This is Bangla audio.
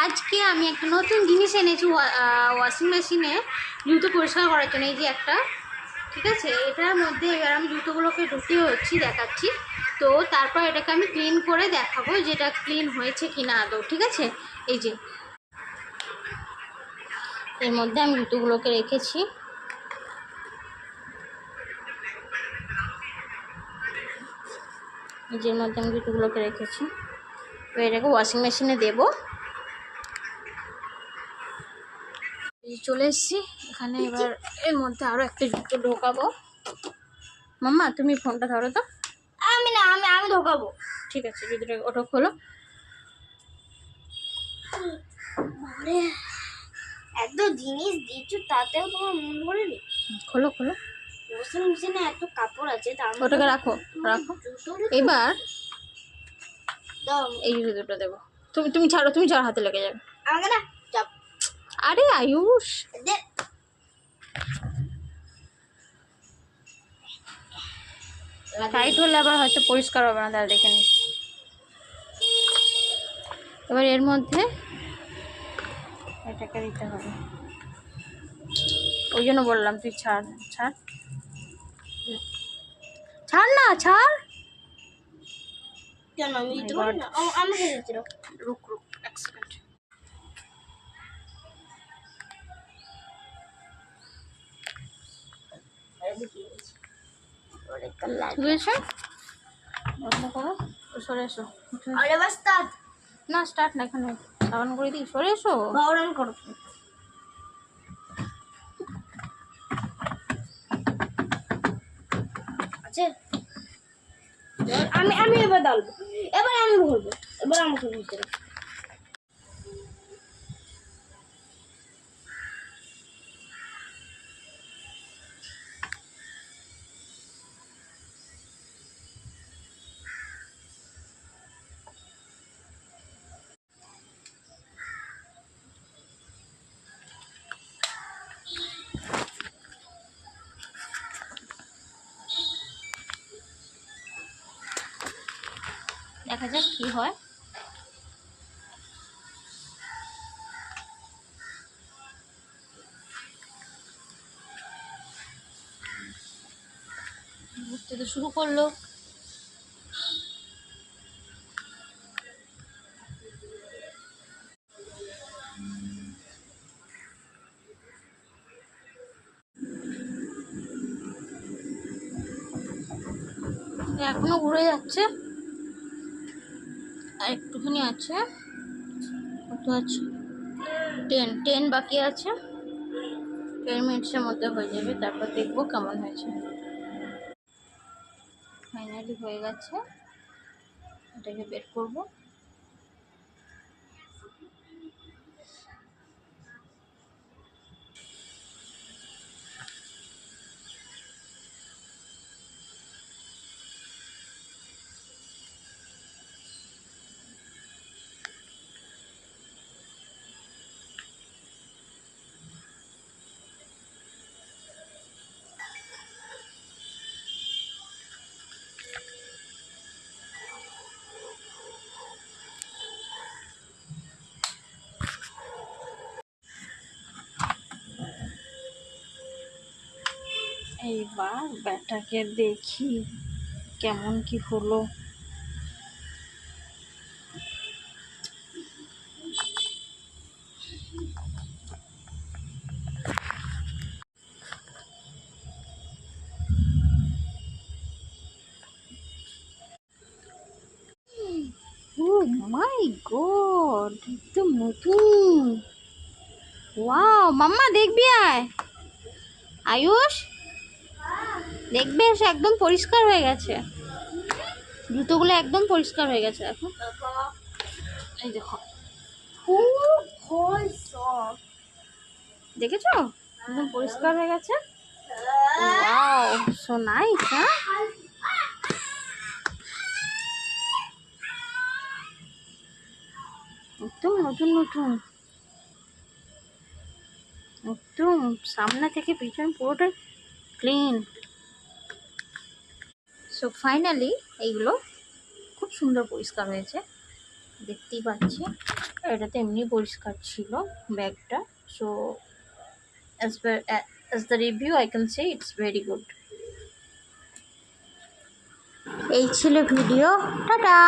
আজকে আমি একটা নতুন জিনিস এনেছি ওয়াশিং মেশিনে জুতো পরিষ্কার করার জন্য। এই যে একটা, ঠিক আছে, এটার মধ্যে এবার আমি জুতোগুলোকে ঢুকিয়ে দেখাচ্ছি। তো তারপর এটাকে আমি ক্লিন করে দেখাবো যেটা ক্লিন হয়েছে কিনা আদৌ, ঠিক আছে। এই যে এর মধ্যে আমি জুতোগুলোকে রেখেছি। এই যে এর মধ্যে আমি জুতোগুলোকে রেখেছি। এবার এটাকে ওয়াশিং মেশিনে দেবো। চলে এসেছি এখানে। এবার এর মধ্যে আরো একটা জুতো ঢোকাবো। মাম্মা তুমি ফোনটা ধরো তো। আমি না, আমি ঢোকাবো। ঠিক আছে, জুতোটা ওটা খোলো। এত জিনিস দিচ্ছ তাতেও তোমার মন ভরেনি? খোলো খোলো। ওয়াশিং মেশিনে এত কাপড় আছে, তার ওটাকে রাখো রাখো। এবার দাও, এই জুতোটা দেবো। তুমি তুমি ছাড়ো, তুমি ছাড়ো, হাতে লেগে যাবে। আমাকে না চাপ। আরে আয়ুষ, দে। টাইট হলে আবার হয়তো পরিষ্কার হবে না, তাহলে দেখে নি। এবার এর মধ্যে এটাকে দিতে হবে, ওই জন্য বললাম তুই ছাড় ছাড় ছাড় না, ছাড়। কেন আমি দিতে পারি না? আমাকে দিতে দাও। রুক রুক এক সেকেন্ড। বুঝেছো? বন্ধ করো, সরে এসো। আরে বাস স্টার্ট। না স্টার্ট না, এখানে সাবান করে দিই, সরে এসো। বাউরান করো। আছে। আমি এবার ডালবো, এবার আমি ভরবো, এবার আমাকে দিতে দাও। দেখা যাক কি হয়। ঘুরতে তো শুরু করলো। এখনো ঘুরে যাচ্ছে, আর একটুখানি আছে। কত আছে? 10 বাকি আছে। 10 মিনিটসের মধ্যে হয়ে যাবে, তারপর দেখবো কেমন হয়েছে। ফাইনালি হয়ে গেছে, এটাকে বের করবো। এইবার ব্যাটাকে দেখি কেমন কি হলো। ও মাই গড, একদম নতুন। ওয়াও মাম্মা দেখবি, আয় আয়ুষ দেখবে, এসে একদম পরিষ্কার হয়ে গেছে। জুতোগুলো একদম পরিষ্কার হয়ে গেছে, দেখো। এই দেখো, দেখেছো একদম পরিষ্কার হয়ে গেছে। Wow so nice. হ্যাঁ, একদম নতুন নতুন, একদম সামনে থেকে পিছন পুরোটাই ক্লিন। সো ফাইনালি এইগুলো খুব সুন্দর পরিষ্কার হয়েছে। দেখতেই পাচ্ছি। আর এটা তো এমনি পরিষ্কার ছিল ব্যাগটা। So as the review I can say it's very good. এই ছিল ভিডিও, টাটা।